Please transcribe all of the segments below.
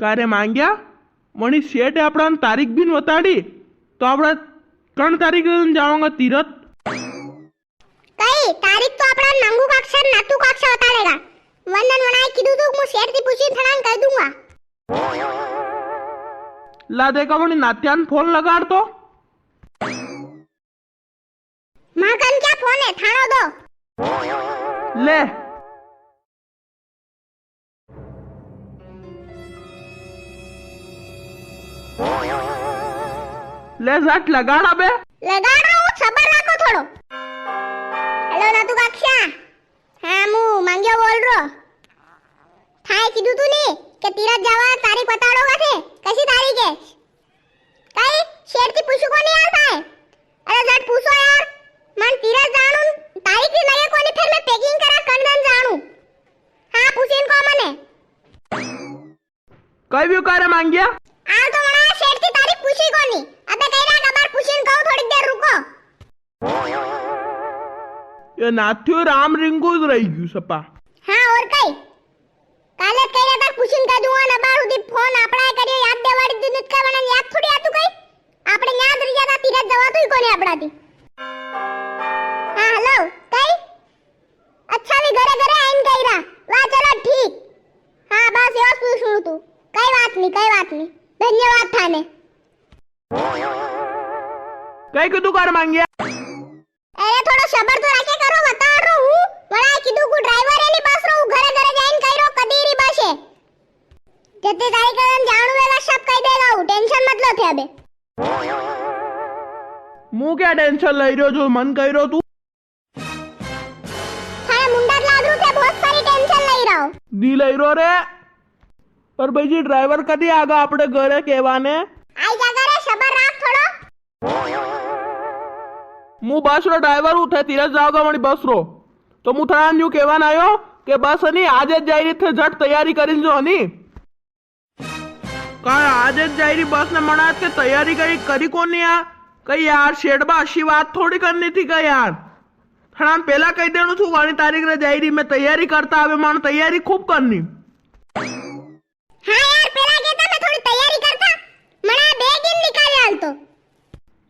કારે માંગ્યા મણી શેઠે આપણાને તારીખ બી વતાડી તો આપણે 3 તારીખે જાવાંगा तीरथ कई तारीख तो अपना नंगू कक्षा नातू कक्षा बताड़ेगा वंदन वनाए कीधु तो मु शेर थी पूछी थणान कह दूंगा ला देखा मणी नात्यान फोन लगाड़ तो माकन क्या फोन है थानो दो ले ले झट लगाड़ा बे लगाड़ रहा हूँ सबर रखो थोड़ो हेलो नातू कक्षा हाँ मु मांग्यो बोल रो थाए कीधु तू ने के तीरथ जावा तारीख बताड़ोगा थे कैसी तारीख है कई शेर थी पूछू कोनी यार थाए अरे झट पूछो यार मन तीरथ जानू तारीख भी लगे कोनी फिर मैं पैकिंग करा कंदन जानू हाँ पूछीन को मने कई भी करे मांग्या आ तो मना शेर की तारीख पूछी कोनी अबे कह रहा खबर पूछीन कहूं थोड़ी देर रुको ये नाथ्यो राम रिंगू ज रही गયું સપા हाँ और कई काले कह रहा था पूछीन कह दूंगा ना बार उदी फोन आपड़ा करियो याद देवाड़ी दिन का बना याद थोड़ी आतु कई आपड़े याद रही जाता तीरथ जवातुय कोनी आपड़ाती हाँ हेलो कई अच्छा भी घरे घरे आइन कह रहा वाह चलो ठीक हाँ बस यो पूछूं तू कई बात नहीं धन्यवाद थाने कई कीधु कर मांग्या अरे थोड़ा सबर तो रखे करो बता रहा हूँ वड़ा कीधु को ड्राइवर एनी बस रो घरे घरे जाइन कइरो कदीरी बस है जते तारीख हम जानू वेला सब कह देगा हूँ टेंशन मत लो थे अबे मु क्या टेंशन लई रहो जो मन कइरो तू थारे मुंडा लागरू थे बहुत सारी टेंशन लई रहो दी लई रो रे पर भाई जी ड्राइवर कदी आगा आपड़े घरे केवाने आई जा करे सबर राख थोड़ो मु बस रो ड्राइवर हूँ थे तीरथ जाओगा मणी बस रो तो मु थाना न्यू केवान आयो के बस हनी आज ज जाई रही थे झट तैयारी करीन जो हनी का आज ज जाई रही बस ने मना के तैयारी करी कोनी आ कई यार शेडबा अच्छी बात थोड़ी करनी थी का यार थाना पहला कही देनु थू वाली तारीख रे जाई रही मैं तैयारी करता अब मन तैयारी खूब करनी हाँ यार पहला कहता मैं थोड़ी तैयारी करता मना बैग इन निकाल हाल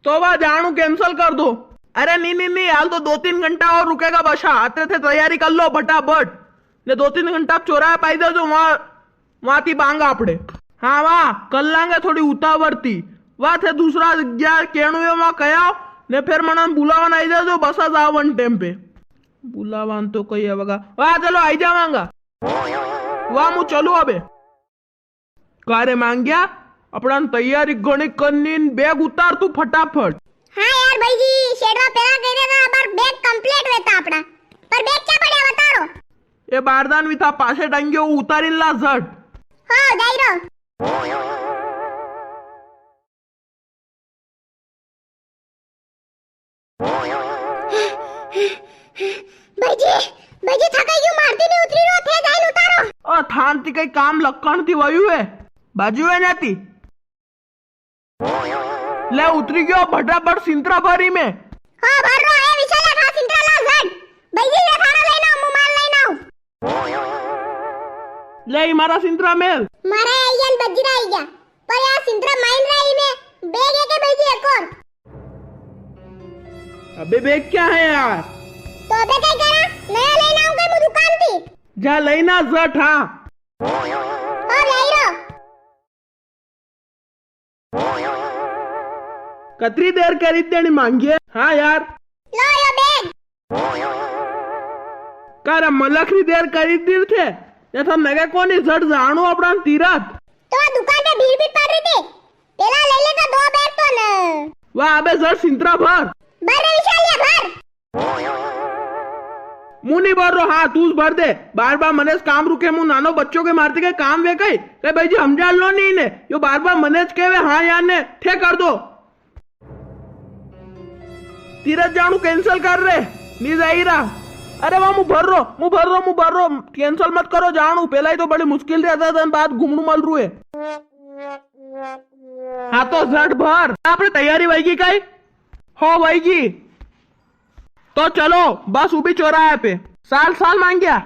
तो वह जानू कैंसल कर दो अरे नहीं हाल तो 2-3 घंटा और रुकेगा बशा आते थे तैयारी कर लो फटाफट ने 2-3 घंटा चौराहा पाई दो जो वहां थी बांगा आपड़े हाँ वाह कर लांगे थोड़ी उतावड़ थी वाह थे दूसरा जग्या केणु वहां कया ने फिर मना बुलावन आई जाओ बसा जाओ वन टाइम पे बुलावन तो कही होगा वाह चलो आई जावांगा वाह मु चलू अबे कारे मांग्या अपना तैयारी घणी करनी बैग उतार तू फटाफट हाँ यार भाई जी शेडवा पहला कह देता पर बैग कंप्लीट रहता अपना पर बैग क्या पड़े बता रो ये बारदान भी था पासे टांगियो उतारी ला झट हो जाई रो भाई जी थकाई क्यों मारती नहीं उतरी रो थे जाइन उतारो और थान थी कई काम लक्कण थी वयु है बाजू है जाती ले उतरी गयो फटाफट सिंत्रा भरी में हां भर रो है विशाल खा सिंत्रा ला झट भाई जी ये खाना लेना मु माल लेना ले मारा सिंत्रा मेल मारे आयन बजरा आई गया पर यार सिंत्रा माइन रही में बैग है के भाई जी एक और अबे बैग क्या है यार तो अबे क्या करा नया लेना हूं मु दुकान थी जा लेना झट हां और ले रो कतरी देर करी देनी मांगिए हाँ यार लो यो बैग कर मलखरी देर करी दी थे ये था नगे कोनी झट जानू अपना तीरथ तो आ दुकान पे भीड़ भी पड़ रही थी पहला ले लेता 2 बैग तो न वाह अबे झट सिंत्रा भर विशाल ये भर मुंह नहीं भर रो हाँ तू भर दे बार बार मनेज काम रुके मुंह नानो बच्चों के मारते के काम वे कई भाई जी हम जान लो नहीं ने यो बार बार मनेज के वे हाँ यार ने ठे कर दो तीरथ जानू कैंसल कर रहे नहीं जाई रहा अरे वाह मु भर रो कैंसल मत करो जानू पहला ही तो बड़ी मुश्किल से आता बात घूमनू मल रू है हाँ तो झट भर आपने तैयारी वही कई हो वही तो चलो बस उभी चौराहे पे साल मांग गया